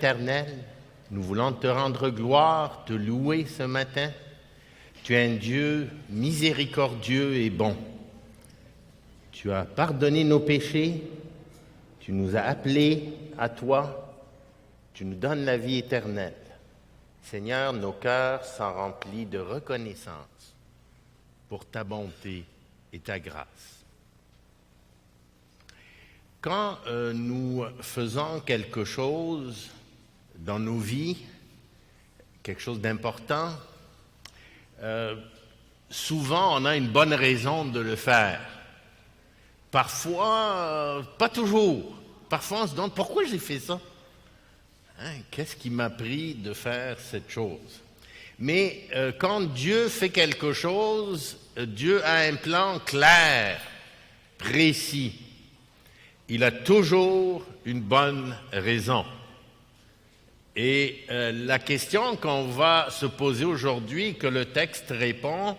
Éternel, nous voulons te rendre gloire, te louer ce matin. Tu es un Dieu miséricordieux et bon. Tu as pardonné nos péchés, tu nous as appelés à toi, tu nous donnes la vie éternelle. Seigneur, nos cœurs sont remplis de reconnaissance pour ta bonté et ta grâce. Quand nous faisons quelque chose dans nos vies, quelque chose d'important, souvent on a une bonne raison de le faire. Parfois, pas toujours. Parfois on se demande pourquoi j'ai fait ça. Qu'est-ce qui m'a pris de faire cette chose? Mais quand Dieu fait quelque chose, Dieu a un plan clair, précis. Il a toujours une bonne raison. Et la question qu'on va se poser aujourd'hui, que le texte répond,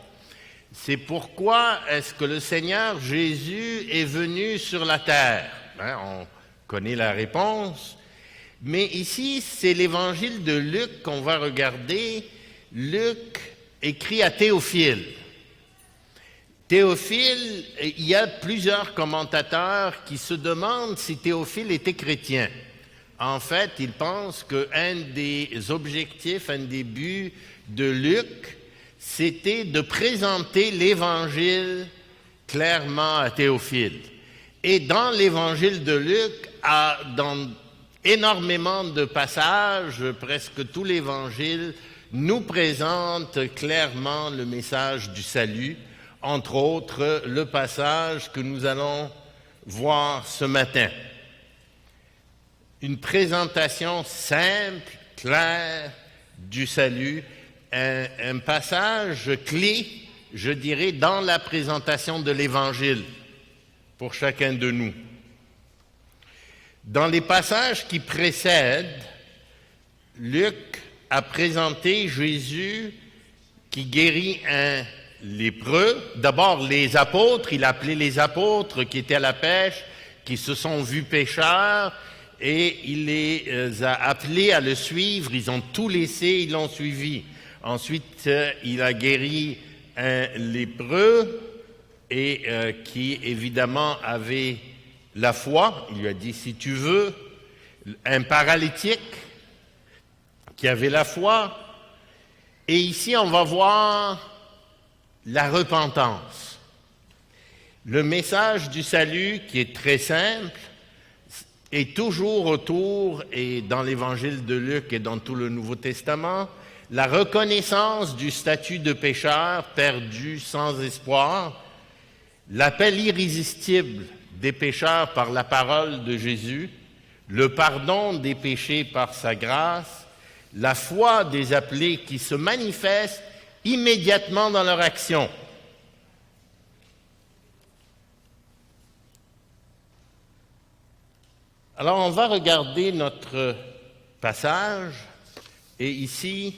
c'est pourquoi est-ce que le Seigneur Jésus est venu sur la terre? On connaît la réponse, mais ici, c'est l'évangile de Luc qu'on va regarder. Luc écrit à Théophile. Théophile, il y a plusieurs commentateurs qui se demandent si Théophile était chrétien. En fait, ils pensent qu'un des objectifs, un des buts de Luc, c'était de présenter l'Évangile clairement à Théophile. Et dans l'Évangile de Luc, dans énormément de passages, presque tout l'Évangile nous présente clairement le message du salut, entre autres le passage que nous allons voir ce matin. Une présentation simple, claire du salut, un passage clé, je dirais, dans la présentation de l'Évangile pour chacun de nous. Dans les passages qui précèdent, Luc a présenté Jésus qui guérit un lépreux. D'abord, les apôtres, il a appelé les apôtres qui étaient à la pêche, qui se sont vus pécheurs, et il les a appelés à le suivre. Ils ont tout laissé, ils l'ont suivi. Ensuite, il a guéri un lépreux et qui, évidemment, avait la foi. Il lui a dit, si tu veux, un paralytique qui avait la foi. Et ici, on va voir la repentance. Le message du salut, qui est très simple, est toujours autour, et dans l'Évangile de Luc et dans tout le Nouveau Testament, la reconnaissance du statut de pécheur perdu sans espoir, l'appel irrésistible des pécheurs par la parole de Jésus, le pardon des péchés par sa grâce, la foi des appelés qui se manifeste immédiatement dans leur action. Alors, on va regarder notre passage, et ici,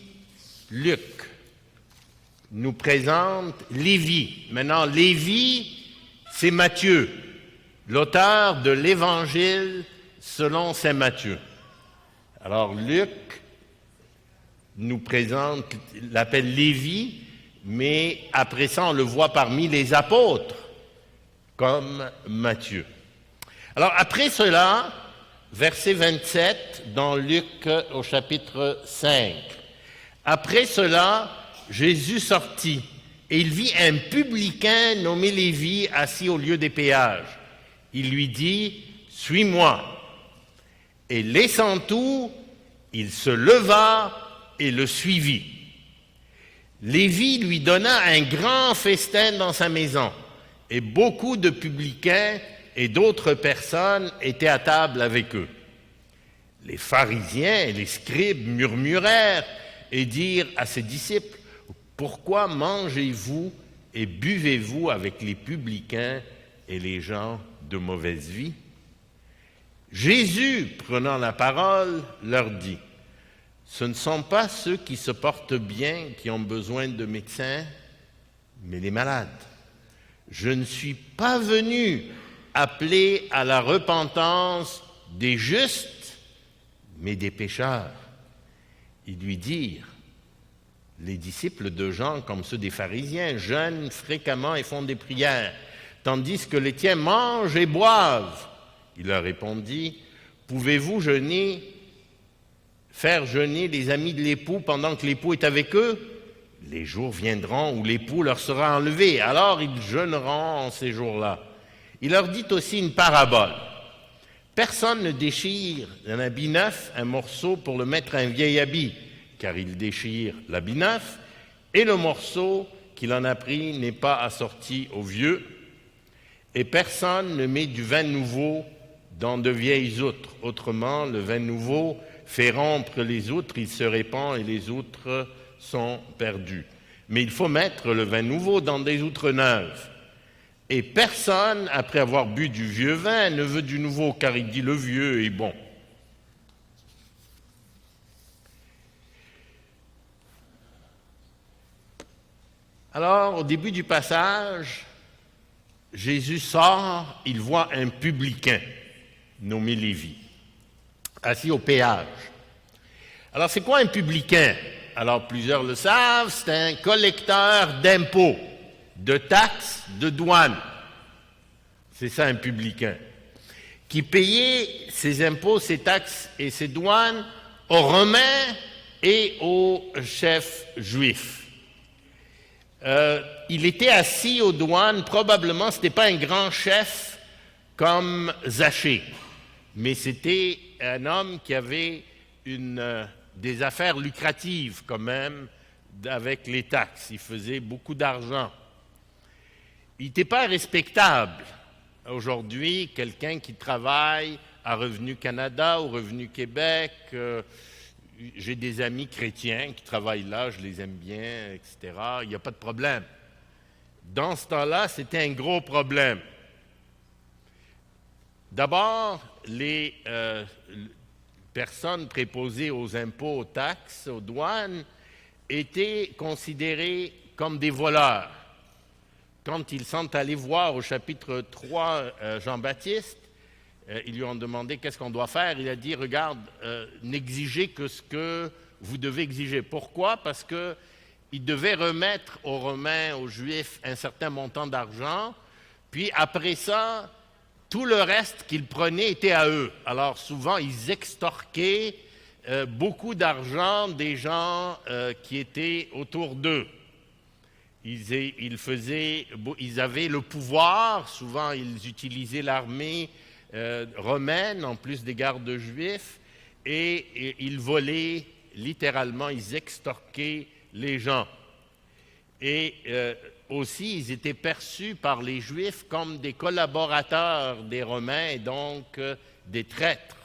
Luc nous présente Lévi. Maintenant, Lévi, c'est Matthieu, l'auteur de l'Évangile selon saint Matthieu. Alors, Luc nous présente, l'appelle Lévi, mais après ça, on le voit parmi les apôtres, comme Matthieu. Alors, après cela, verset 27, dans Luc au chapitre 5. Après cela, Jésus sortit, et il vit un publicain nommé Lévi assis au lieu des péages. Il lui dit, « Suis-moi » Et laissant tout, il se leva et le suivit. Lévi lui donna un grand festin dans sa maison, et beaucoup de publicains et d'autres personnes étaient à table avec eux. Les pharisiens et les scribes murmurèrent et dirent à ses disciples, « Pourquoi mangez-vous et buvez-vous avec les publicains et les gens de mauvaise vie ?» Jésus, prenant la parole, leur dit, « Ce ne sont pas ceux qui se portent bien qui ont besoin de médecins, mais les malades. Je ne suis pas venu appeler à la repentance des justes, mais des pécheurs. Ils lui dirent, les disciples de Jean, comme ceux des pharisiens, jeûnent fréquemment et font des prières, tandis que les tiens mangent et boivent. Il leur répondit, pouvez-vous faire jeûner les amis de l'époux pendant que l'époux est avec eux? Les jours viendront où l'époux leur sera enlevé, alors ils jeûneront en ces jours-là. Il leur dit aussi une parabole. Personne ne déchire un habit neuf, un morceau pour le mettre à un vieil habit, car il déchire l'habit neuf, et le morceau qu'il en a pris n'est pas assorti au vieux, et personne ne met du vin nouveau dans de vieilles outres. Autrement, le vin nouveau fait rompre les outres, il se répand et les outres sont perdues. Mais il faut mettre le vin nouveau dans des outres neuves. Et personne, après avoir bu du vieux vin, ne veut du nouveau, car il dit le vieux est bon. Alors, au début du passage, Jésus sort, il voit un publicain nommé Lévi, assis au péage. Alors, c'est quoi un publicain? Alors, plusieurs le savent, c'est un collecteur d'impôts, de taxes, de douanes. C'est ça un publicain. Qui payait ses impôts, ses taxes et ses douanes aux Romains et aux chefs juifs. Il était assis aux douanes, probablement ce n'était pas un grand chef comme Zachée, mais c'était un homme qui avait des affaires lucratives quand même avec les taxes. Il faisait beaucoup d'argent. Il n'était pas respectable. Aujourd'hui, quelqu'un qui travaille à Revenu Canada ou Revenu Québec, j'ai des amis chrétiens qui travaillent là, je les aime bien, etc. Il n'y a pas de problème. Dans ce temps-là, c'était un gros problème. D'abord, les personnes préposées aux impôts, aux taxes, aux douanes, étaient considérées comme des voleurs. Quand ils sont allés voir au chapitre 3 Jean-Baptiste, ils lui ont demandé qu'est-ce qu'on doit faire. Il a dit, regarde, n'exigez que ce que vous devez exiger. Pourquoi? Parce qu'ils devaient remettre aux Romains, aux Juifs, un certain montant d'argent, puis après ça, tout le reste qu'ils prenaient était à eux. Alors souvent, ils extorquaient beaucoup d'argent des gens qui étaient autour d'eux. Ils avaient le pouvoir, souvent ils utilisaient l'armée romaine en plus des gardes juifs et ils volaient littéralement, ils extorquaient les gens. Et aussi, ils étaient perçus par les Juifs comme des collaborateurs des Romains et donc des traîtres.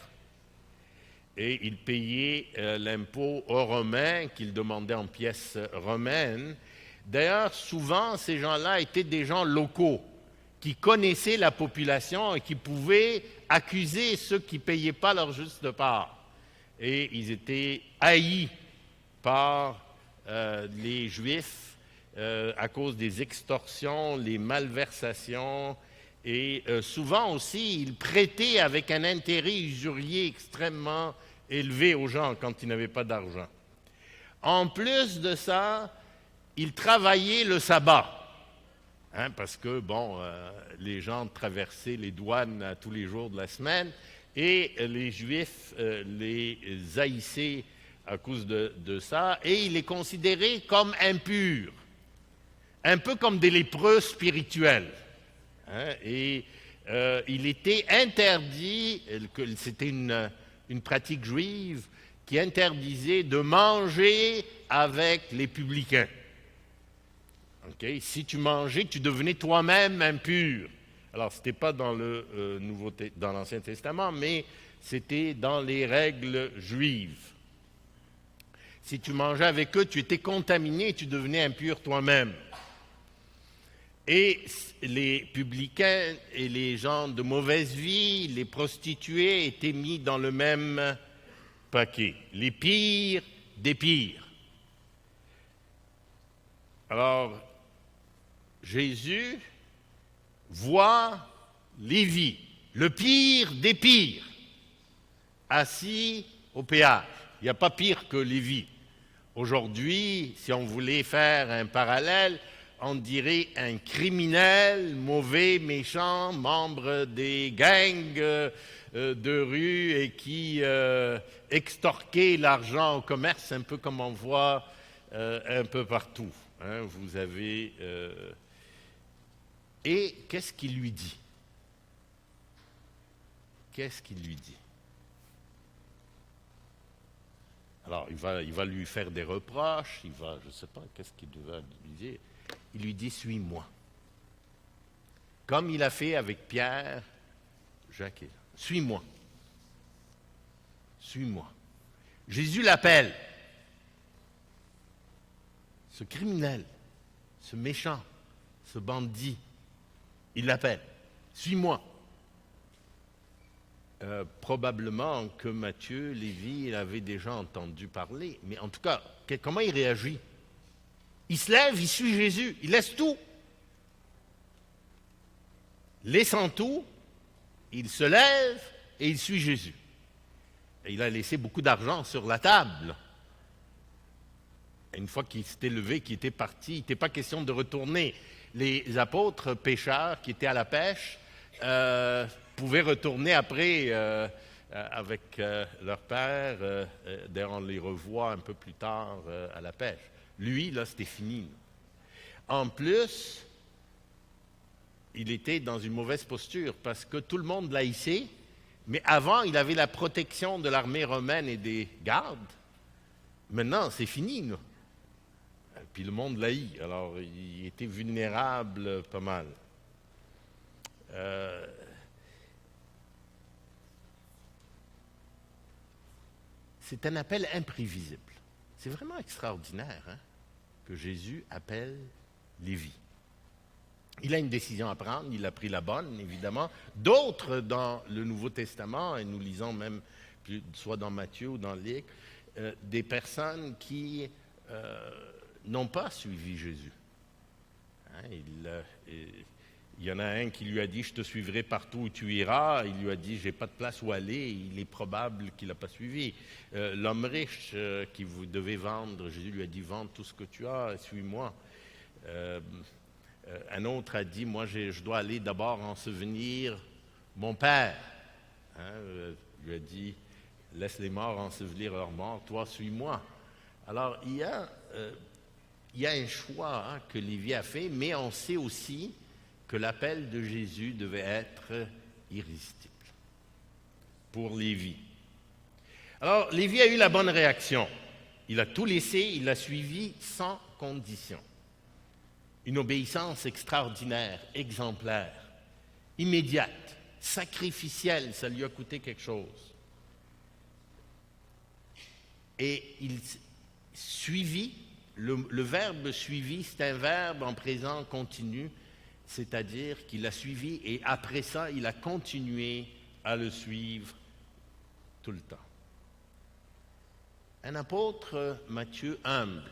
Et ils payaient l'impôt aux Romains qu'ils demandaient en pièces romaines. D'ailleurs, souvent, ces gens-là étaient des gens locaux qui connaissaient la population et qui pouvaient accuser ceux qui ne payaient pas leur juste part. Et ils étaient haïs par les Juifs à cause des extorsions, les malversations, et souvent aussi, ils prêtaient avec un intérêt usurier extrêmement élevé aux gens quand ils n'avaient pas d'argent. En plus de ça, ils travaillaient le sabbat, parce que, les gens traversaient les douanes tous les jours de la semaine, et les Juifs les haïssaient à cause de ça, et ils les considéraient comme impurs. Un peu comme des lépreux spirituels. Et il était interdit, c'était une pratique juive qui interdisait de manger avec les publicains. Okay? Si tu mangeais, tu devenais toi-même impur. Alors, ce n'était pas dans dans l'Ancien Testament, mais c'était dans les règles juives. Si tu mangeais avec eux, tu étais contaminé et tu devenais impur toi-même. Et les publicains et les gens de mauvaise vie, les prostituées, étaient mis dans le même paquet. Les pires des pires. Alors, Jésus voit Lévi, le pire des pires, assis au péage. Il n'y a pas pire que Lévi. Aujourd'hui, si on voulait faire un parallèle, on dirait un criminel, mauvais, méchant, membre des gangs de rue et qui extorquait l'argent au commerce, un peu comme on voit un peu partout. Hein. Vous avez... Et qu'est-ce qu'il lui dit? Qu'est-ce qu'il lui dit? Alors, il va lui faire des reproches, je ne sais pas, qu'est-ce qu'il va lui dire? Il lui dit, suis-moi. Comme il a fait avec Pierre, Jacques, suis-moi. Suis-moi. Jésus l'appelle. Ce criminel, ce méchant, ce bandit, il l'appelle. Suis-moi. Probablement que Matthieu, Lévi, il avait déjà entendu parler. Mais en tout cas, comment il réagit? Il se lève, il suit Jésus, il laisse tout. Laissant tout, il se lève et il suit Jésus. Et il a laissé beaucoup d'argent sur la table. Et une fois qu'il s'était levé, qu'il était parti, il n'était pas question de retourner. Les apôtres pêcheurs qui étaient à la pêche pouvaient retourner après avec leur père. D'ailleurs, on les revoit un peu plus tard à la pêche. Lui, là, c'était fini. En plus, il était dans une mauvaise posture parce que tout le monde l'haïssait, mais avant, il avait la protection de l'armée romaine et des gardes. Maintenant, c'est fini, là. Puis le monde l'haït, alors il était vulnérable pas mal. C'est un appel imprévisible. C'est vraiment extraordinaire, hein, que Jésus appelle Lévi. Il a une décision à prendre, il a pris la bonne, évidemment. D'autres dans le Nouveau Testament, et nous lisons même, soit dans Matthieu ou dans Luc, des personnes qui n'ont pas suivi Jésus. Hein, il y en a un qui lui a dit « Je te suivrai partout où tu iras ». Il lui a dit « J'ai pas de place où aller ». Il est probable qu'il n'a pas suivi. L'homme riche qui vous devez vendre, Jésus lui a dit « Vends tout ce que tu as et suis-moi ». Un autre a dit « Moi, je dois aller d'abord ensevelir mon père ». Hein, il lui a dit « Laisse les morts ensevelir leurs morts, toi, suis-moi ». Alors, il y a un choix, hein, que Lévi a fait, mais on sait aussi que l'appel de Jésus devait être irrésistible pour Lévi. Alors, Lévi a eu la bonne réaction. Il a tout laissé, il l'a suivi sans condition. Une obéissance extraordinaire, exemplaire, immédiate, sacrificielle, ça lui a coûté quelque chose. Et il suivit, le verbe suivi, c'est un verbe en présent continu, c'est-à-dire qu'il a suivi et après ça, il a continué à le suivre tout le temps. Un apôtre, Matthieu, humble,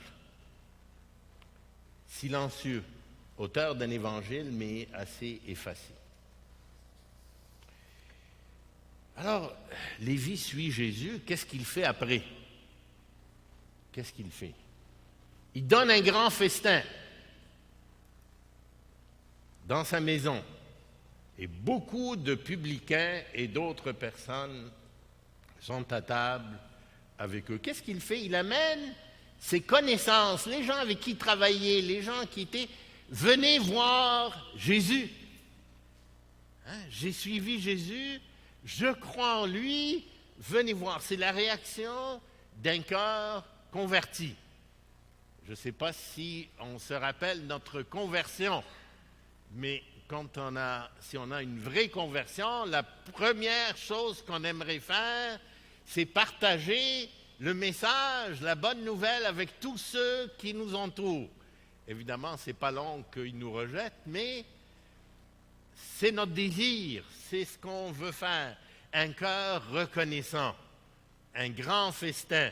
silencieux, auteur d'un évangile, mais assez effacé. Alors, Lévi suit Jésus, qu'est-ce qu'il fait après? Qu'est-ce qu'il fait? Il donne un grand festin dans sa maison. Et beaucoup de publicains et d'autres personnes sont à table avec eux. Qu'est-ce qu'il fait? Il amène ses connaissances, les gens avec qui il travaillait, les gens qui étaient... Venez voir Jésus. Hein? J'ai suivi Jésus, je crois en lui, venez voir. C'est la réaction d'un cœur converti. Je ne sais pas si on se rappelle notre conversion, mais si on a une vraie conversion, la première chose qu'on aimerait faire, c'est partager le message, la bonne nouvelle avec tous ceux qui nous entourent. Évidemment, ce n'est pas long qu'ils nous rejettent, mais c'est notre désir, c'est ce qu'on veut faire. Un cœur reconnaissant, un grand festin.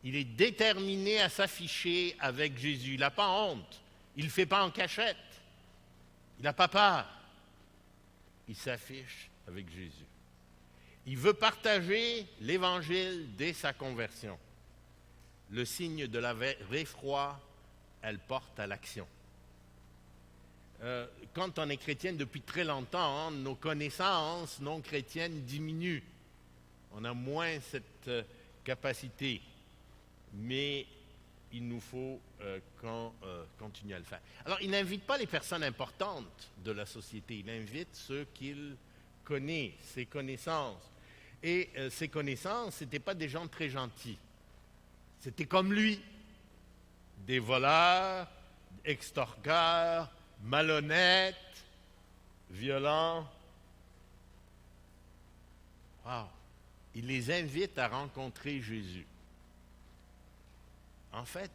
Il est déterminé à s'afficher avec Jésus. Il n'a pas honte, il ne le fait pas en cachette, il n'a pas peur. Il s'affiche avec Jésus. Il veut partager l'Évangile dès sa conversion. Le signe de la vraie foi, elle porte à l'action. Quand on est chrétien depuis très longtemps, nos connaissances non chrétiennes diminuent. On a moins cette capacité. Mais il nous faut continuer à le faire. Alors, il n'invite pas les personnes importantes de la société. Il invite ceux qu'il connaît, ses connaissances. Et ses connaissances, ce n'étaient pas des gens très gentils. C'était comme lui. Des voleurs, extorqueurs, malhonnêtes, violents. Wow. Il les invite à rencontrer Jésus. En fait,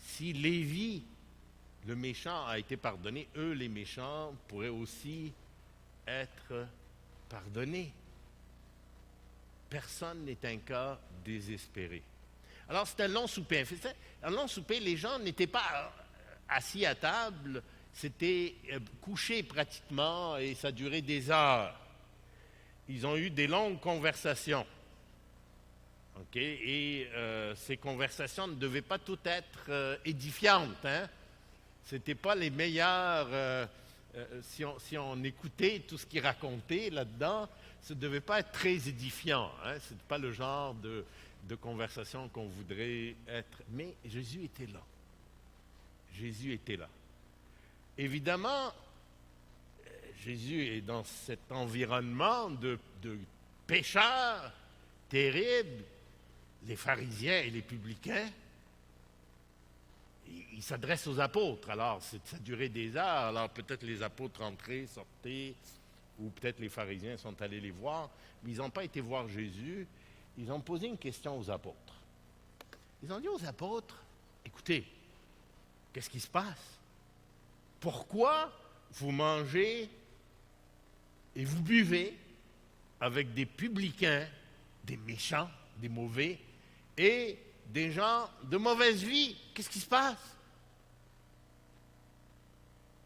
si Lévi, le méchant, a été pardonné, eux, les méchants, pourraient aussi être pardonnés. Personne n'est un cas désespéré. Alors, c'était un long souper. Un long souper, les gens n'étaient pas assis à table, c'était couché pratiquement et ça durait des heures. Ils ont eu des longues conversations. Et ces conversations ne devaient pas toutes être édifiantes. Ce n'étaient pas les meilleures... si on écoutait tout ce qu'ils racontaient là-dedans, ça ne devait pas être très édifiant. Ce n'est pas le genre de conversation qu'on voudrait être. Mais Jésus était là. Jésus était là. Évidemment, Jésus est dans cet environnement de pécheurs terribles, les pharisiens et les publicains. Il s'adresse aux apôtres. Alors, ça durait des heures. Alors, peut-être les apôtres entraient, sortaient, ou peut-être les pharisiens sont allés les voir. Mais ils n'ont pas été voir Jésus. Ils ont posé une question aux apôtres. Ils ont dit aux apôtres, écoutez, qu'est-ce qui se passe? Pourquoi vous mangez et vous buvez avec des publicains, des méchants, des mauvais, et des gens de mauvaise vie? Qu'est-ce qui se passe?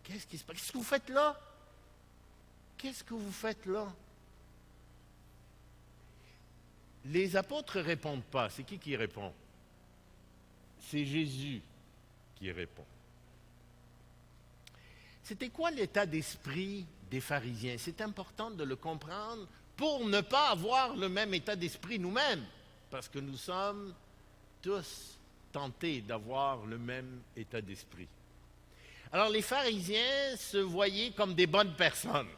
Qu'est-ce qui se passe? Qu'est-ce que vous faites là? Qu'est-ce que vous faites là? Les apôtres ne répondent pas. C'est qui répond? C'est Jésus qui répond. C'était quoi l'état d'esprit des pharisiens? C'est important de le comprendre pour ne pas avoir le même état d'esprit nous-mêmes, parce que nous sommes tous tentés d'avoir le même état d'esprit. Alors les pharisiens se voyaient comme des bonnes personnes.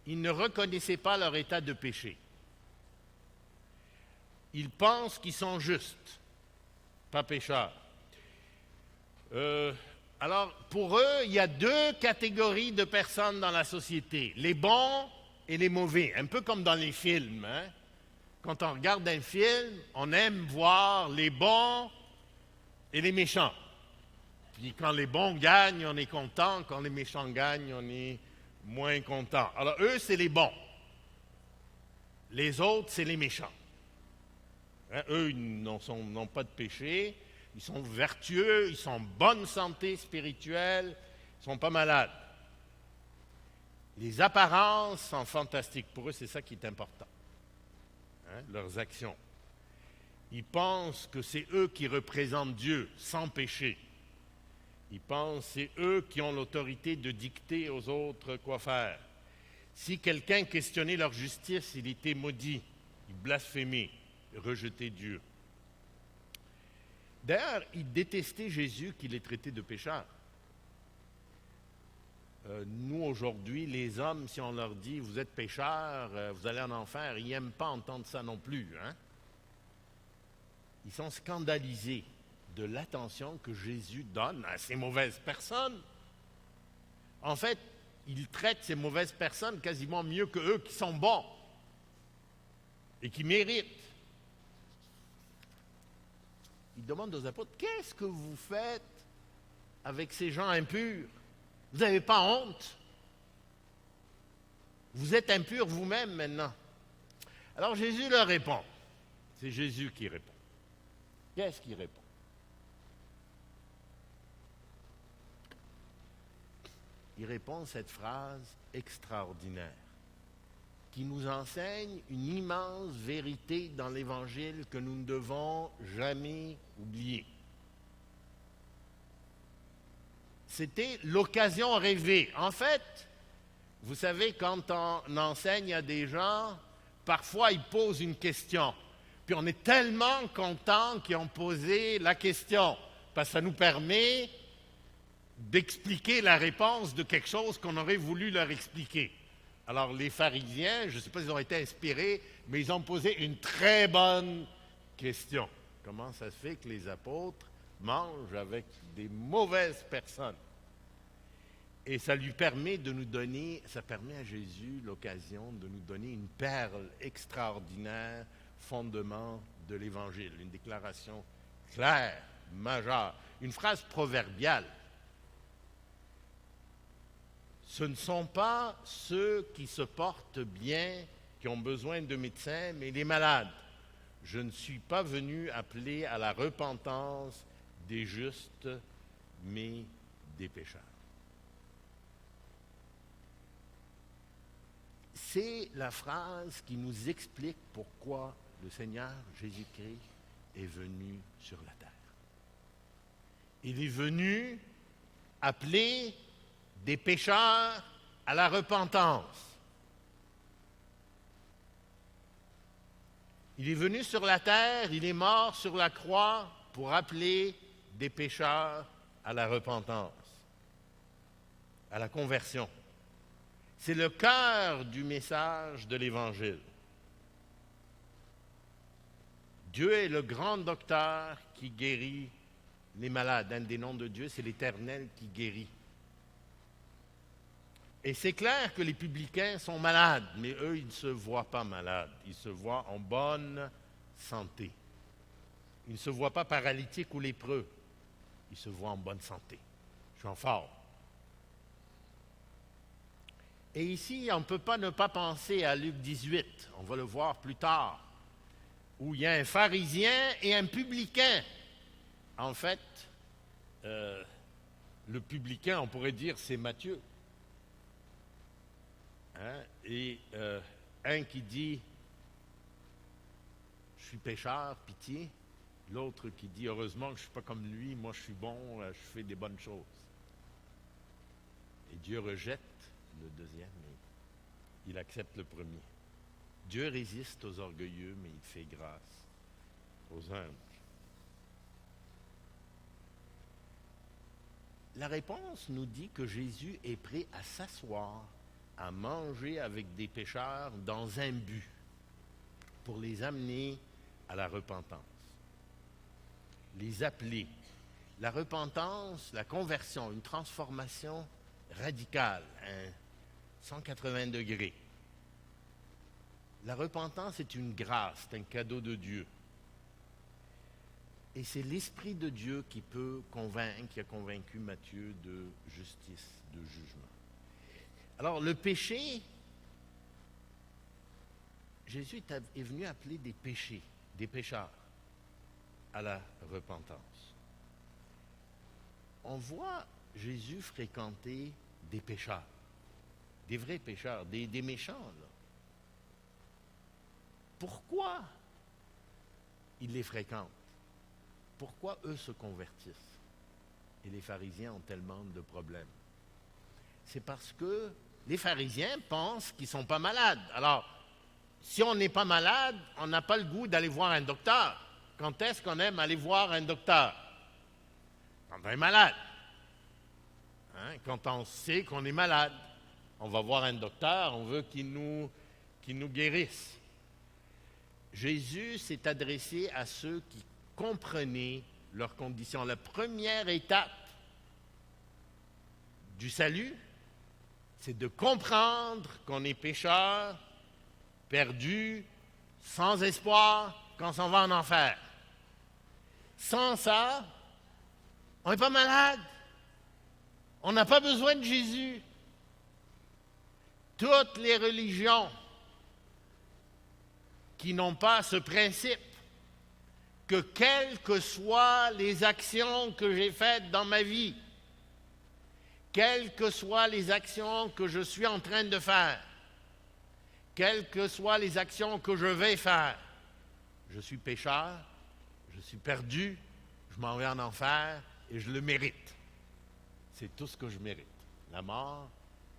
Ils ne reconnaissaient pas leur état de péché. Ils pensent qu'ils sont justes, pas pécheurs. Alors, pour eux, il y a deux catégories de personnes dans la société, les bons et les mauvais, un peu comme dans les films. Quand on regarde un film, on aime voir les bons et les méchants. Puis quand les bons gagnent, on est content. Quand les méchants gagnent, on est moins content. Alors, eux, c'est les bons. Les autres, c'est les méchants. Eux, ils n'ont pas de péché. Ils sont vertueux, ils sont en bonne santé spirituelle, ils ne sont pas malades. Les apparences sont fantastiques. Pour eux, c'est ça qui est important. Leurs actions. Ils pensent que c'est eux qui représentent Dieu, sans péché. Ils pensent que c'est eux qui ont l'autorité de dicter aux autres quoi faire. Si quelqu'un questionnait leur justice, il était maudit, il blasphémait, rejetait Dieu. D'ailleurs, ils détestaient Jésus qui les traitait de pécheurs. Nous, aujourd'hui, les hommes, si on leur dit « vous êtes pécheurs, vous allez en enfer », ils n'aiment pas entendre ça non plus. Ils sont scandalisés de l'attention que Jésus donne à ces mauvaises personnes. En fait, ils traitent ces mauvaises personnes quasiment mieux que eux qui sont bons et qui méritent. Il demande aux apôtres, qu'est-ce que vous faites avec ces gens impurs? Vous n'avez pas honte? Vous êtes impurs vous-même maintenant. Alors Jésus leur répond. C'est Jésus qui répond. Qu'est-ce qu'il répond? Il répond cette phrase extraordinaire. qui nous enseigne une immense vérité dans l'Évangile que nous ne devons jamais oublier. C'était l'occasion rêvée. En fait, vous savez, quand on enseigne à des gens, parfois ils posent une question. Puis on est tellement contents qu'ils ont posé la question, parce que ça nous permet d'expliquer la réponse de quelque chose qu'on aurait voulu leur expliquer. Alors les pharisiens, je ne sais pas s'ils ont été inspirés, mais ils ont posé une très bonne question. Comment ça se fait que les apôtres mangent avec des mauvaises personnes? Et ça lui permet de nous donner, ça permet à Jésus l'occasion de nous donner une perle extraordinaire, fondement de l'Évangile, une déclaration claire, majeure, une phrase proverbiale. Ce ne sont pas ceux qui se portent bien, qui ont besoin de médecins, mais les malades. Je ne suis pas venu appeler à la repentance des justes, mais des pécheurs. C'est la phrase qui nous explique pourquoi le Seigneur Jésus-Christ est venu sur la terre. Il est venu appeler des pécheurs à la repentance. Il est venu sur la terre, il est mort sur la croix pour appeler des pécheurs à la repentance, à la conversion. C'est le cœur du message de l'Évangile. Dieu est le grand docteur qui guérit les malades. Un des noms de Dieu, c'est l'Éternel qui guérit. Et c'est clair que les publicains sont malades, mais eux, ils ne se voient pas malades. Ils se voient en bonne santé. Ils ne se voient pas paralytiques ou lépreux. Ils se voient en bonne santé. Je suis en forme. Et ici, on ne peut pas ne pas penser à Luc 18. On va le voir plus tard. Où il y a un pharisien et un publicain. En fait, le publicain, on pourrait dire, c'est Matthieu. Hein? Et un qui dit « Je suis pécheur, pitié ». L'autre qui dit « Heureusement que je ne suis pas comme lui, moi je suis bon, je fais des bonnes choses ». Et Dieu rejette le deuxième, mais il accepte le premier. Dieu résiste aux orgueilleux, mais il fait grâce aux humbles. La réponse nous dit que Jésus est prêt à s'asseoir, à manger avec des pécheurs dans un but, pour les amener à la repentance, les appeler. La repentance, la conversion, une transformation radicale, 180 degrés. La repentance est une grâce, c'est un cadeau de Dieu. Et c'est l'Esprit de Dieu qui peut convaincre, qui a convaincu Matthieu de justice, de jugement. Alors, le péché, Jésus est venu appeler des péchés, des pécheurs, à la repentance. On voit Jésus fréquenter des pécheurs, des vrais pécheurs, des méchants, là. Pourquoi il les fréquente? Pourquoi eux se convertissent? Et les pharisiens ont tellement de problèmes. C'est parce que les pharisiens pensent qu'ils ne sont pas malades. Alors, si on n'est pas malade, on n'a pas le goût d'aller voir un docteur. Quand est-ce qu'on aime aller voir un docteur? Quand on est malade. Hein? Quand on sait qu'on est malade, on va voir un docteur, on veut qu'il nous guérisse. Jésus s'est adressé à ceux qui comprenaient leurs conditions. La première étape du salut, c'est de comprendre qu'on est pécheur, perdu, sans espoir, qu'on s'en va en enfer. Sans ça, on n'est pas malade. On n'a pas besoin de Jésus. Toutes les religions qui n'ont pas ce principe que quelles que soient les actions que j'ai faites dans ma vie, quelles que soient les actions que je suis en train de faire, quelles que soient les actions que je vais faire. Je suis pécheur, je suis perdu, je m'en vais en enfer et je le mérite. C'est tout ce que je mérite, la mort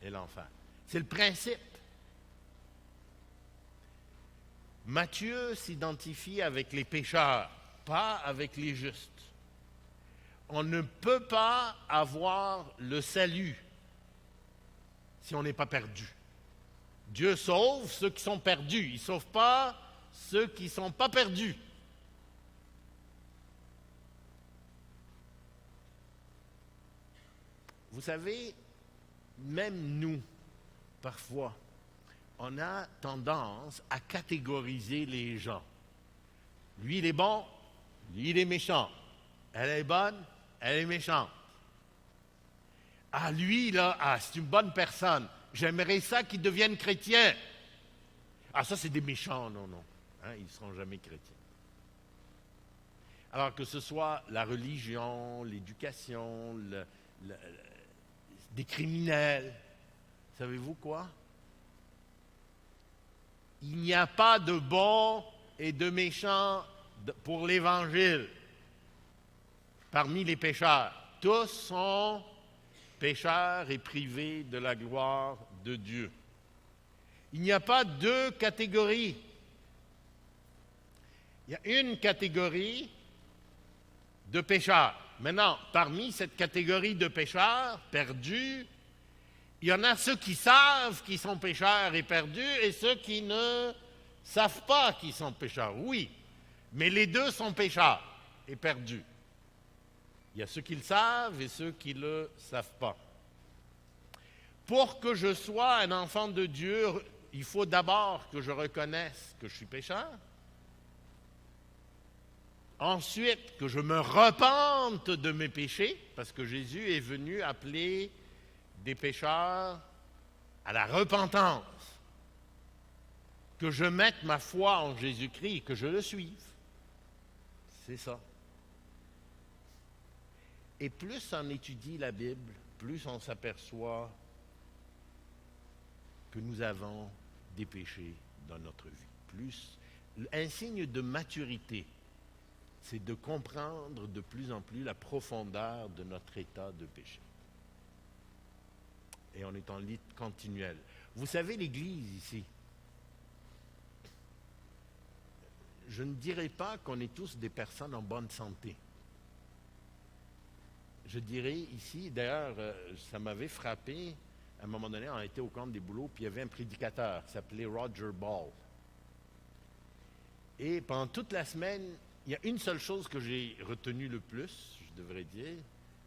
et l'enfer. C'est le principe. Matthieu s'identifie avec les pécheurs, pas avec les justes. On ne peut pas avoir le salut si on n'est pas perdu. Dieu sauve ceux qui sont perdus. Il ne sauve pas ceux qui ne sont pas perdus. Vous savez, même nous, parfois, on a tendance à catégoriser les gens. Lui, il est bon, lui, il est méchant. Elle est bonne, elle est méchante. Ah, lui, là, c'est une bonne personne. J'aimerais ça qu'il devienne chrétien. Ah, ça, c'est des méchants, non. Hein, ils ne seront jamais chrétiens. Alors que ce soit la religion, l'éducation, des criminels, savez-vous quoi? Il n'y a pas de bons et de méchants pour l'Évangile parmi les pécheurs. Tous sont pécheurs et privés de la gloire de Dieu. Il n'y a pas deux catégories. Il y a une catégorie de pécheurs. Maintenant, parmi cette catégorie de pécheurs perdus, il y en a ceux qui savent qu'ils sont pécheurs et perdus et ceux qui ne savent pas qu'ils sont pécheurs. Oui, mais les deux sont pécheurs et perdus. Il y a ceux qui le savent et ceux qui ne le savent pas. Pour que je sois un enfant de Dieu, il faut d'abord que je reconnaisse que je suis pécheur. Ensuite, que je me repente de mes péchés, parce que Jésus est venu appeler des pécheurs à la repentance. Que je mette ma foi en Jésus-Christ et que je le suive. C'est ça. Et plus on étudie la Bible, plus on s'aperçoit que nous avons des péchés dans notre vie. Un signe de maturité, c'est de comprendre de plus en plus la profondeur de notre état de péché. Et on est en lutte continuelle. Vous savez, l'Église ici, je ne dirais pas qu'on est tous des personnes en bonne santé. Je dirais ici, d'ailleurs, ça m'avait frappé, à un moment donné, on était au camp des boulots, puis il y avait un prédicateur qui s'appelait Roger Ball. Et pendant toute la semaine, il y a une seule chose que j'ai retenue le plus, je devrais dire.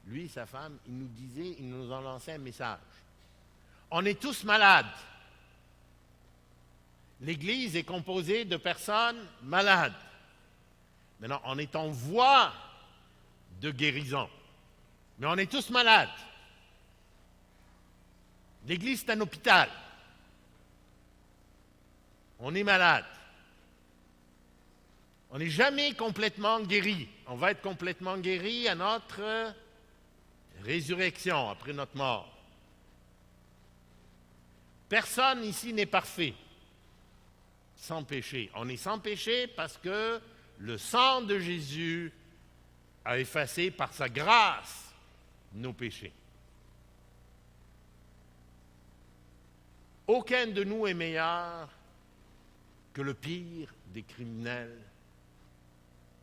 Lui et sa femme, ils nous ont lancé un message. On est tous malades. L'Église est composée de personnes malades. Maintenant, on est en voie de guérison. Mais on est tous malades. L'Église, c'est un hôpital. On est malade. On n'est jamais complètement guéri. On va être complètement guéri à notre résurrection, après notre mort. Personne ici n'est parfait, sans péché. On est sans péché parce que le sang de Jésus a effacé par sa grâce nos péchés. Aucun de nous est meilleur que le pire des criminels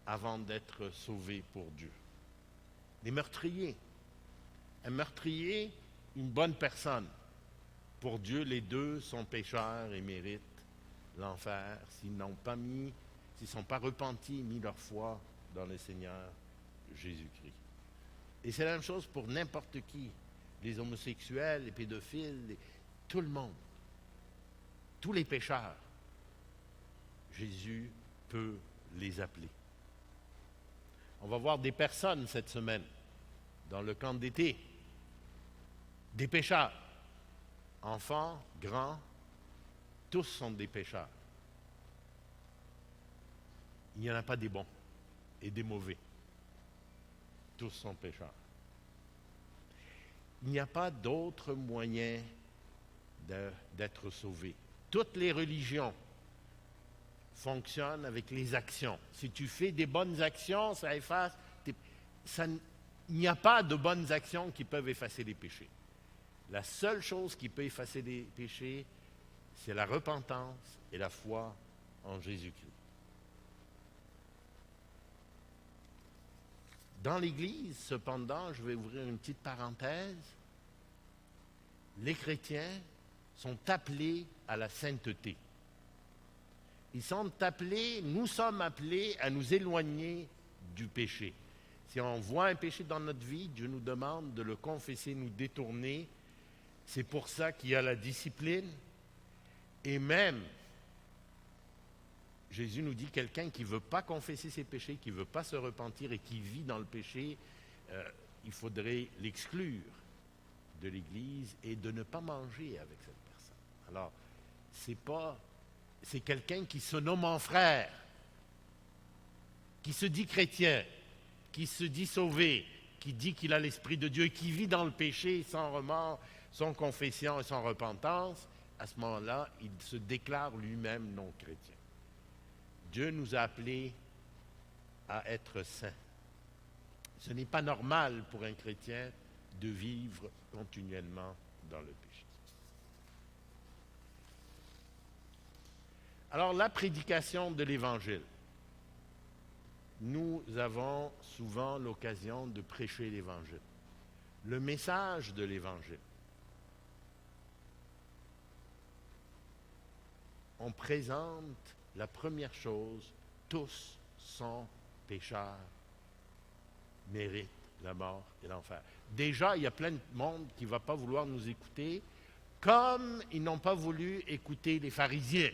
avant d'être sauvé pour Dieu. Les meurtriers. Un meurtrier, une bonne personne. Pour Dieu, les deux sont pécheurs et méritent l'enfer s'ils ne sont pas repentis et mis leur foi dans le Seigneur Jésus-Christ. Et c'est la même chose pour n'importe qui. Les homosexuels, les pédophiles, tout le monde. Tous les pécheurs. Jésus peut les appeler. On va voir des personnes cette semaine dans le camp d'été. Des pécheurs. Enfants, grands, tous sont des pécheurs. Il n'y en a pas des bons et des mauvais. Tous sont pécheurs. Il n'y a pas d'autre moyen d'être sauvé Toutes les religions fonctionnent avec les actions. Si tu fais des bonnes actions, ça efface. Il n'y a pas de bonnes actions qui peuvent effacer les péchés. La seule chose qui peut effacer les péchés, c'est la repentance et la foi en Jésus-Christ. Dans l'Église, cependant, je vais ouvrir une petite parenthèse, les chrétiens sont appelés à la sainteté. Nous sommes appelés à nous éloigner du péché. Si on voit un péché dans notre vie, Dieu nous demande de le confesser, nous détourner. C'est pour ça qu'il y a la discipline. Et même, Jésus nous dit, quelqu'un qui ne veut pas confesser ses péchés, qui ne veut pas se repentir et qui vit dans le péché, il faudrait l'exclure de l'Église et de ne pas manger avec cette personne. Alors, c'est quelqu'un qui se nomme en frère, qui se dit chrétien, qui se dit sauvé, qui dit qu'il a l'Esprit de Dieu et qui vit dans le péché sans remords, sans confession et sans repentance. À ce moment-là, il se déclare lui-même non chrétien. Dieu nous a appelés à être saints. Ce n'est pas normal pour un chrétien de vivre continuellement dans le péché. Alors, la prédication de l'Évangile. Nous avons souvent l'occasion de prêcher l'Évangile. Le message de l'Évangile. On présente la première chose, tous sont pécheurs, méritent la mort et l'enfer. Déjà, il y a plein de monde qui ne va pas vouloir nous écouter, comme ils n'ont pas voulu écouter les pharisiens.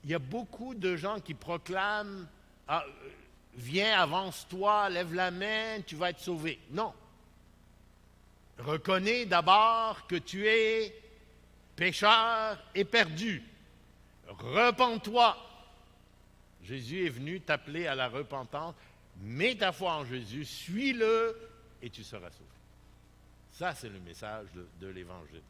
Il y a beaucoup de gens qui proclament « Viens, avance-toi, lève la main, tu vas être sauvé ». Non. Reconnais d'abord que tu es pécheur et perdu. Repens-toi. Jésus est venu t'appeler à la repentance. Mets ta foi en Jésus, suis-le et tu seras sauvé. Ça, c'est le message de l'Évangile.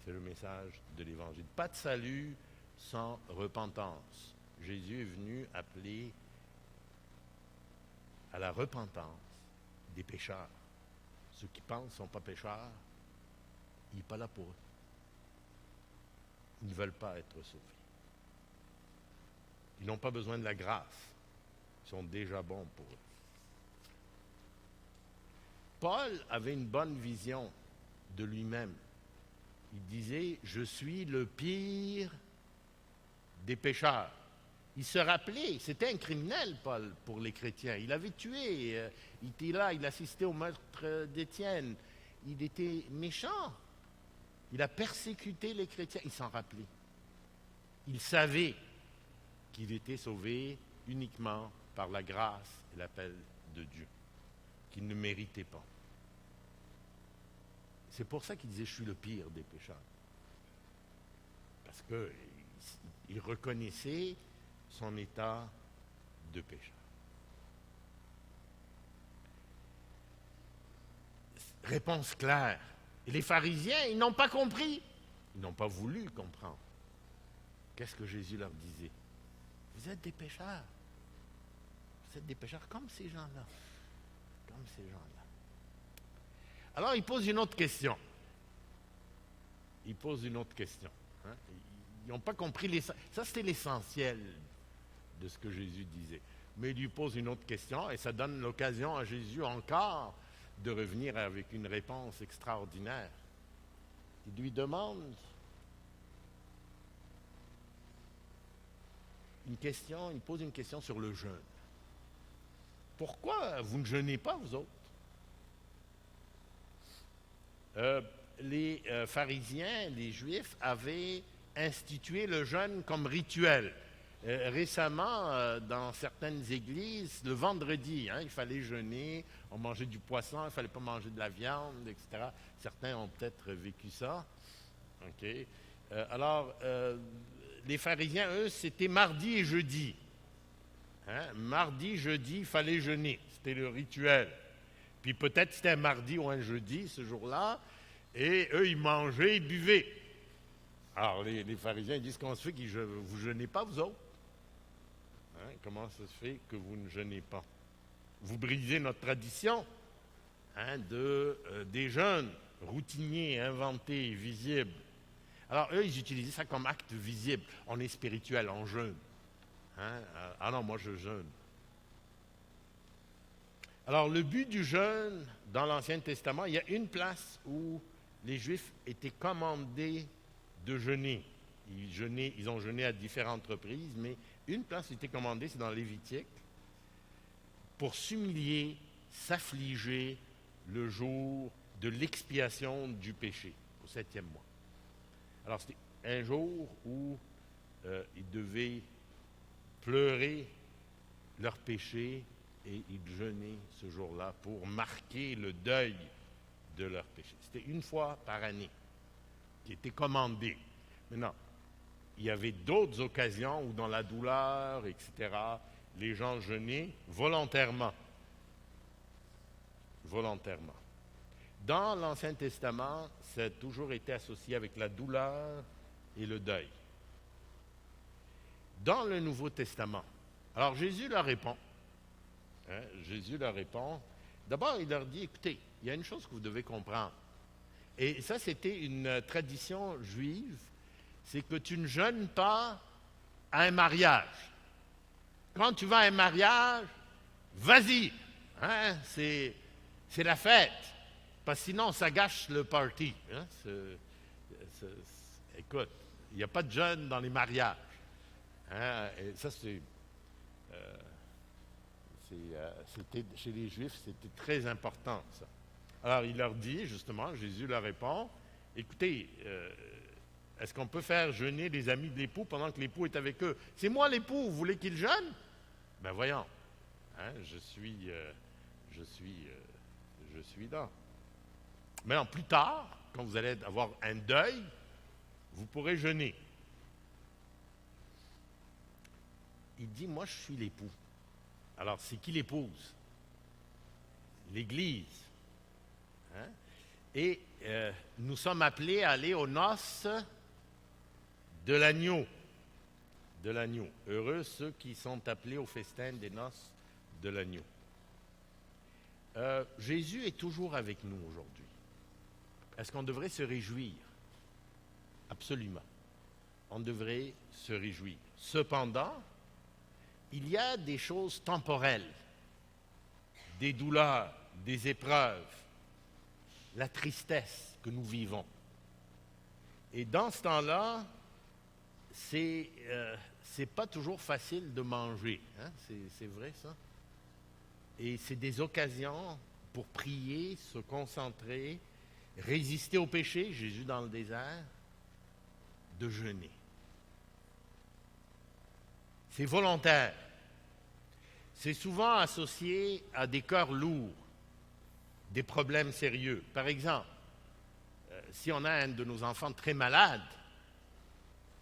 C'est le message de l'Évangile. Pas de salut sans repentance. Jésus est venu appeler à la repentance des pécheurs. Ceux qui pensent ne sont pas pécheurs, il n'est pas là pour eux. Ils ne veulent pas être sauvés. Ils n'ont pas besoin de la grâce. Ils sont déjà bons pour eux. Paul avait une bonne vision de lui-même. Il disait, je suis le pire des pécheurs. Il se rappelait, c'était un criminel, Paul, pour les chrétiens. Il avait tué, il était là, il assistait au meurtre d'Étienne. Il était méchant. Il a persécuté les chrétiens. Il s'en rappelait. Il savait qu'il était sauvé uniquement par la grâce et l'appel de Dieu, qu'il ne méritait pas. C'est pour ça qu'il disait « je suis le pire des pécheurs ». Parce qu'il reconnaissait son état de pécheur. Réponse claire. Et les pharisiens, ils n'ont pas compris. Ils n'ont pas voulu comprendre. Qu'est-ce que Jésus leur disait? Vous êtes des pécheurs. Vous êtes des pécheurs comme ces gens-là. Comme ces gens-là. Alors, il pose une autre question. Ils n'ont pas compris. Ça, c'était l'essentiel de ce que Jésus disait. Mais il lui pose une autre question et ça donne l'occasion à Jésus encore de revenir avec une réponse extraordinaire. Il lui demande il pose une question sur le jeûne. Pourquoi vous ne jeûnez pas, vous autres? Les pharisiens, les Juifs, avaient institué le jeûne comme rituel. Récemment, dans certaines églises, le vendredi, il fallait jeûner, on mangeait du poisson, il ne fallait pas manger de la viande, etc. Certains ont peut-être vécu ça. Okay. Alors, les pharisiens, eux, c'était mardi et jeudi. Mardi, jeudi, il fallait jeûner. C'était le rituel. Puis peut-être c'était un mardi ou un jeudi, ce jour-là. Et eux, ils mangeaient, ils buvaient. Alors, les pharisiens disent, comment se fait que vous ne jeûnez pas, vous autres? Hein, comment ça se fait que vous ne jeûnez pas? Vous brisez notre tradition, hein, des jeûnes routiniers, inventés, visibles. Alors, eux, ils utilisaient ça comme acte visible. On est spirituel, on jeûne. Hein? Ah non, moi, je jeûne. Alors, le but du jeûne, dans l'Ancien Testament, il y a une place où les Juifs étaient commandés de jeûner. Ils ont jeûné à différentes reprises, mais une place qui était commandée, c'est dans Lévitique, pour s'humilier, s'affliger le jour de l'expiation du péché, au 7e mois. Alors, c'était un jour où ils devaient pleurer leur péché et ils jeûnaient ce jour-là pour marquer le deuil de leur péché. C'était une fois par année qui était commandé. Maintenant, il y avait d'autres occasions où dans la douleur, etc., les gens jeûnaient volontairement. Volontairement. Dans l'Ancien Testament, ça a toujours été associé avec la douleur et le deuil. Dans le Nouveau Testament, alors Jésus leur répond. Hein, Jésus leur répond. D'abord, il leur dit, écoutez, il y a une chose que vous devez comprendre. Et ça, c'était une tradition juive, c'est que tu ne jeûnes pas à un mariage. Quand tu vas à un mariage, vas-y, hein, c'est la fête. Parce que sinon, ça gâche le party. Hein, écoute, il n'y a pas de jeûne dans les mariages. Hein, et ça, c'était chez les Juifs, c'était très important, ça. Alors, il leur dit, justement, Jésus leur répond, écoutez, est-ce qu'on peut faire jeûner les amis de l'époux pendant que l'époux est avec eux? C'est moi l'époux, vous voulez qu'il jeûne? Ben voyons, hein, je suis là. Maintenant, plus tard, quand vous allez avoir un deuil, vous pourrez jeûner. Il dit, moi je suis l'époux. Alors, c'est qui l'épouse? L'Église. Hein? Et nous sommes appelés à aller aux noces de l'agneau. De l'agneau. Heureux ceux qui sont appelés au festin des noces de l'agneau. Jésus est toujours avec nous aujourd'hui. Est-ce qu'on devrait se réjouir? Absolument. On devrait se réjouir. Cependant, il y a des choses temporelles, des douleurs, des épreuves, la tristesse que nous vivons. Et dans ce temps-là, c'est pas toujours facile de manger. Hein? C'est vrai, ça? Et c'est des occasions pour prier, se concentrer, résister au péché, Jésus dans le désert, de jeûner. C'est volontaire. C'est souvent associé à des cœurs lourds, des problèmes sérieux. Par exemple, si on a un de nos enfants très malade,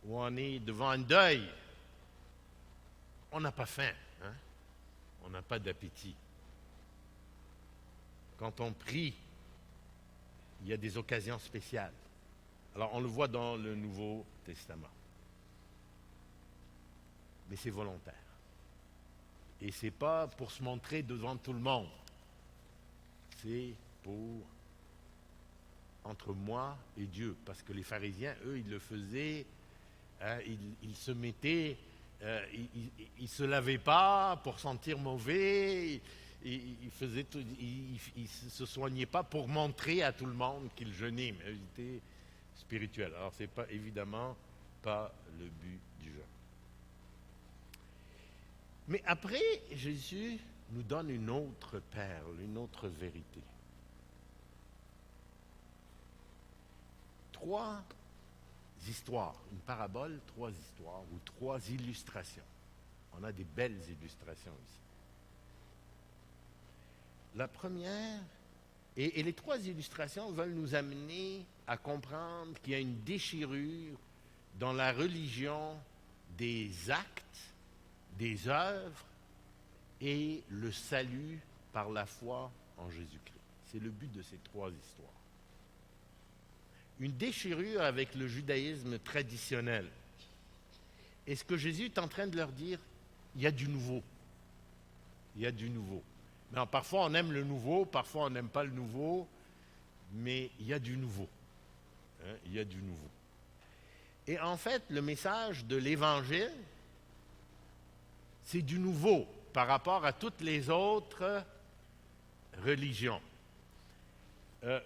ou on est devant un deuil, on n'a pas faim, hein? On n'a pas d'appétit. Quand on prie, il y a des occasions spéciales. Alors, on le voit dans le Nouveau Testament. Mais c'est volontaire. Et ce n'est pas pour se montrer devant tout le monde. C'est pour entre moi et Dieu. Parce que les pharisiens, eux, ils le faisaient, ils se mettaient, ils ne se lavaient pas pour sentir mauvais, ils ne se soignaient pas pour montrer à tout le monde qu'ils jeûnaient, mais ils étaient spirituels. Alors, ce n'est pas, évidemment pas le but du jeûne. Mais après, Jésus nous donne une autre perle, une autre vérité. 3 histoires, une parabole, 3 histoires ou 3 illustrations. On a des belles illustrations ici. La première, et les 3 illustrations veulent nous amener à comprendre qu'il y a une déchirure dans la religion des actes, des œuvres et le salut par la foi en Jésus-Christ. C'est le but de ces 3 histoires. une déchirure avec le judaïsme traditionnel. Et ce que Jésus est en train de leur dire, il y a du nouveau. Il y a du nouveau. Non, parfois on aime le nouveau, parfois on n'aime pas le nouveau, mais il y a du nouveau. Hein, il y a du nouveau. Et en fait, le message de l'Évangile, c'est du nouveau par rapport à toutes les autres religions.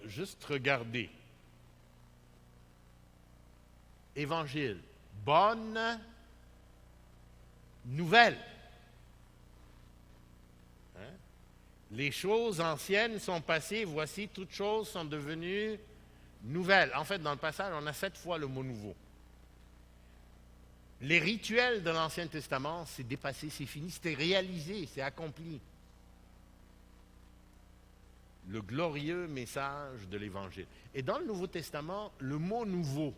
Juste regarder. Évangile, bonne nouvelle. Hein? Les choses anciennes sont passées, voici, toutes choses sont devenues nouvelles. En fait, dans le passage, on a 7 fois le mot nouveau. Les rituels de l'Ancien Testament, c'est dépassé, c'est fini, c'était réalisé, c'est accompli. Le glorieux message de l'Évangile. Et dans le Nouveau Testament, le mot nouveau,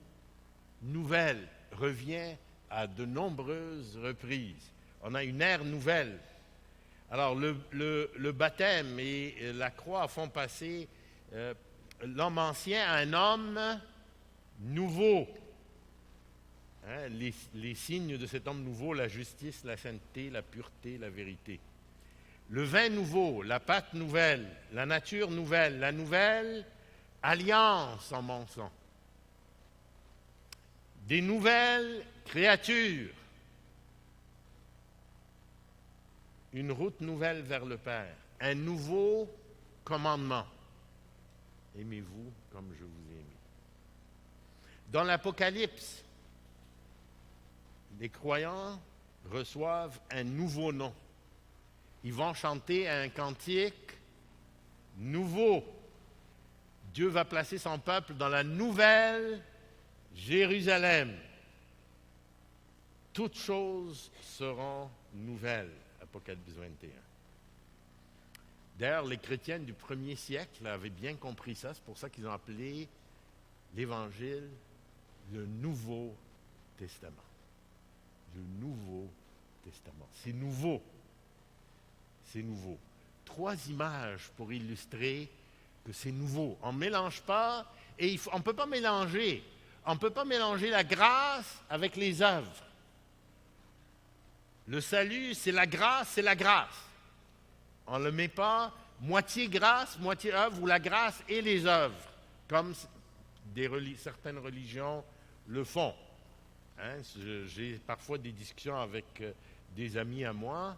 nouvelle, revient à de nombreuses reprises. On a une ère nouvelle. Alors, le baptême et la croix font passer l'homme ancien à un homme nouveau. Hein, les signes de cet homme nouveau, la justice, la sainteté, la pureté, la vérité. Le vin nouveau, la pâte nouvelle, la nature nouvelle, la nouvelle alliance en mon sang. Des nouvelles créatures. Une route nouvelle vers le Père. Un nouveau commandement. Aimez-vous comme je vous ai aimé. Dans l'Apocalypse, les croyants reçoivent un nouveau nom. Ils vont chanter un cantique nouveau. Dieu va placer son peuple dans la nouvelle Jérusalem. Toutes choses seront nouvelles. Apocalypse 21. D'ailleurs, les chrétiens du 1er siècle avaient bien compris ça. C'est pour ça qu'ils ont appelé l'Évangile le Nouveau Testament. Le Nouveau Testament. C'est nouveau. C'est nouveau. 3 images pour illustrer que c'est nouveau. On ne mélange pas, et on ne peut pas mélanger. On ne peut pas mélanger la grâce avec les œuvres. Le salut, c'est la grâce, c'est la grâce. On ne le met pas moitié grâce, moitié œuvre, ou la grâce et les œuvres, comme certaines religions le font. Hein, j'ai parfois des discussions avec des amis à moi,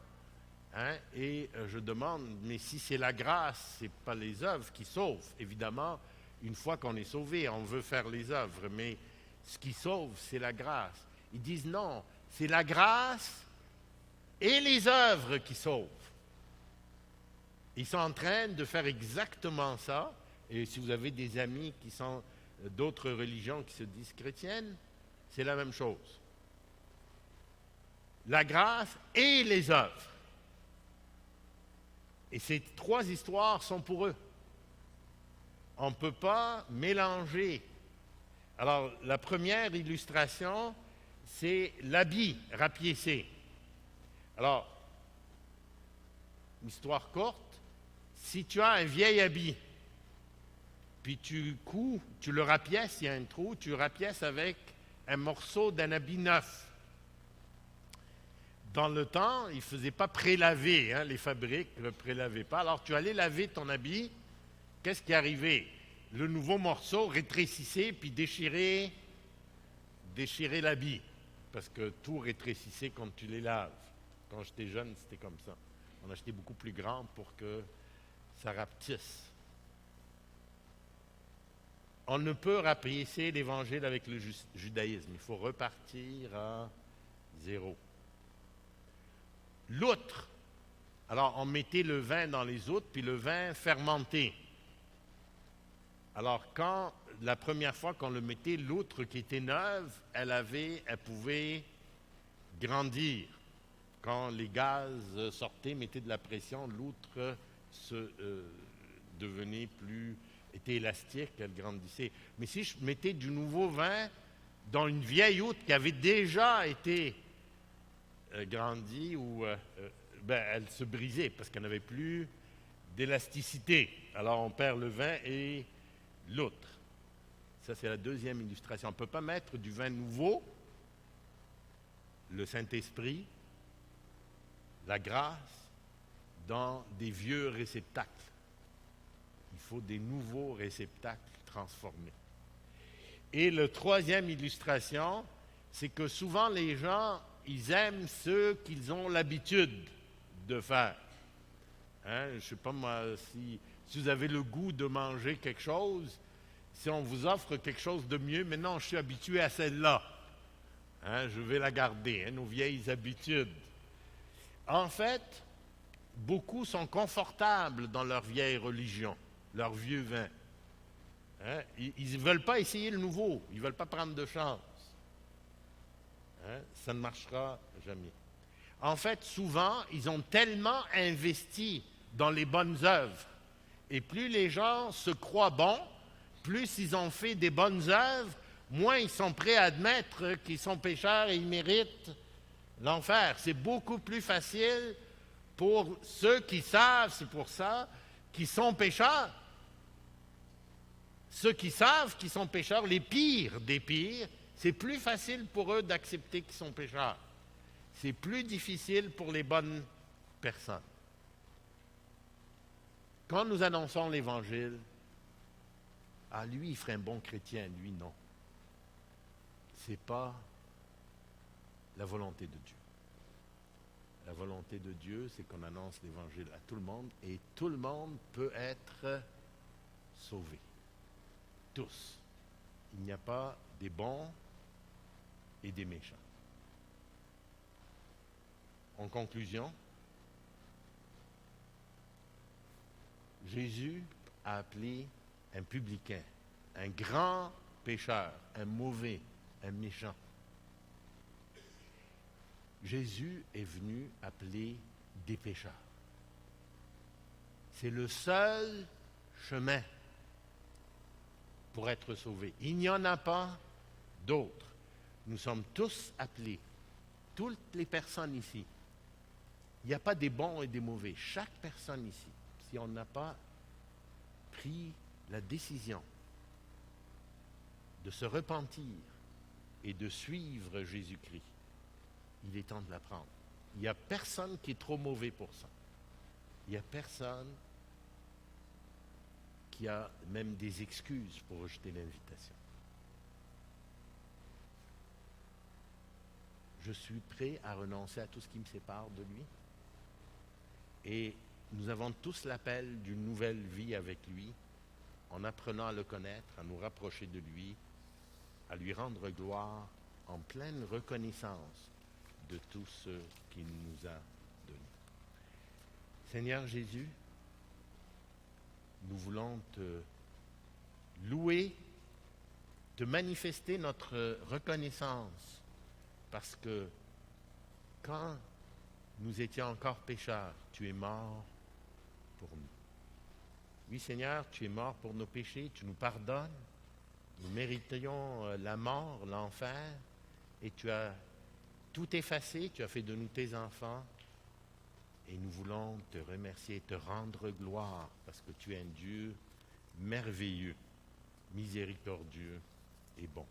hein, et je demande, mais si c'est la grâce, ce n'est pas les œuvres qui sauvent. Évidemment, une fois qu'on est sauvé, on veut faire les œuvres, mais ce qui sauve, c'est la grâce. Ils disent non, c'est la grâce et les œuvres qui sauvent. Ils sont en train de faire exactement ça, et si vous avez des amis qui sont d'autres religions qui se disent chrétiennes, c'est la même chose. La grâce et les œuvres. Et ces 3 histoires sont pour eux. On ne peut pas mélanger. Alors, la première illustration, c'est l'habit rapiécé. Alors, histoire courte, si tu as un vieil habit, puis tu couds, tu le rapièces, il y a un trou, tu rapièces avec un morceau d'un habit neuf. Dans le temps, ils ne faisaient pas prélaver, hein, les fabriques ne prélavaient pas. Alors, tu allais laver ton habit, qu'est-ce qui arrivait? Le nouveau morceau rétrécissait puis déchirait l'habit, parce que tout rétrécissait quand tu les laves. Quand j'étais jeune, c'était comme ça. On achetait beaucoup plus grand pour que ça rapetisse. On ne peut rapiécer l'Évangile avec le judaïsme. Il faut repartir à zéro. L'outre. Alors, on mettait le vin dans les outres, puis le vin fermenté. Alors, quand la première fois qu'on le mettait, l'outre qui était neuve, elle pouvait grandir. Quand les gaz sortaient, mettaient de la pression, l'outre était élastique, elle grandissait. Mais si je mettais du nouveau vin dans une vieille outre qui avait déjà été grandie, elle se brisait parce qu'elle n'avait plus d'élasticité. Alors on perd le vin et l'outre. Ça, c'est la deuxième illustration. On ne peut pas mettre du vin nouveau, le Saint-Esprit, la grâce, dans des vieux réceptacles. Il faut des nouveaux réceptacles transformés. Et la troisième illustration, c'est que souvent les gens, ils aiment ce qu'ils ont l'habitude de faire. Hein? Je ne sais pas moi, si vous avez le goût de manger quelque chose, si on vous offre quelque chose de mieux, mais non, je suis habitué à celle-là. Hein? Je vais la garder, hein, nos vieilles habitudes. En fait, beaucoup sont confortables dans leur vieille religion, leur vieux vin. Hein? Ils ne veulent pas essayer le nouveau, ils ne veulent pas prendre de chance. Hein? Ça ne marchera jamais. En fait, souvent, ils ont tellement investi dans les bonnes œuvres. Et plus les gens se croient bons, plus ils ont fait des bonnes œuvres, moins ils sont prêts à admettre qu'ils sont pécheurs et ils méritent l'enfer. C'est beaucoup plus facile pour ceux qui savent, c'est pour ça, qu'ils sont pécheurs. Ceux qui savent qu'ils sont pécheurs, les pires des pires, c'est plus facile pour eux d'accepter qu'ils sont pécheurs. C'est plus difficile pour les bonnes personnes. Quand nous annonçons l'Évangile, ah, lui, il ferait un bon chrétien, lui, non. Ce n'est pas la volonté de Dieu. La volonté de Dieu, c'est qu'on annonce l'Évangile à tout le monde et tout le monde peut être sauvé. Tous. Il n'y a pas des bons et des méchants. En conclusion, Jésus a appelé un publicain, un grand pécheur, un mauvais, un méchant. Jésus est venu appeler des pécheurs. C'est le seul chemin pour être sauvé. Il n'y en a pas d'autre. Nous sommes tous appelés, toutes les personnes ici. Il n'y a pas des bons et des mauvais. Chaque personne ici, si on n'a pas pris la décision de se repentir et de suivre Jésus-Christ, il est temps de la prendre. Il n'y a personne qui est trop mauvais pour ça. Il n'y a personne qui a même des excuses pour rejeter l'invitation. Je suis prêt à renoncer à tout ce qui me sépare de lui. Et nous avons tous l'appel d'une nouvelle vie avec lui, en apprenant à le connaître, à nous rapprocher de lui, à lui rendre gloire en pleine reconnaissance de tout ce qu'il nous a donné. Seigneur Jésus, nous voulons te louer, te manifester notre reconnaissance, parce que quand nous étions encore pécheurs, tu es mort pour nous. Oui, Seigneur, tu es mort pour nos péchés, tu nous pardonnes. Nous méritions la mort, l'enfer, et tu as tout effacé, tu as fait de nous tes enfants. Et nous voulons te remercier, te rendre gloire, parce que tu es un Dieu merveilleux, miséricordieux et bon.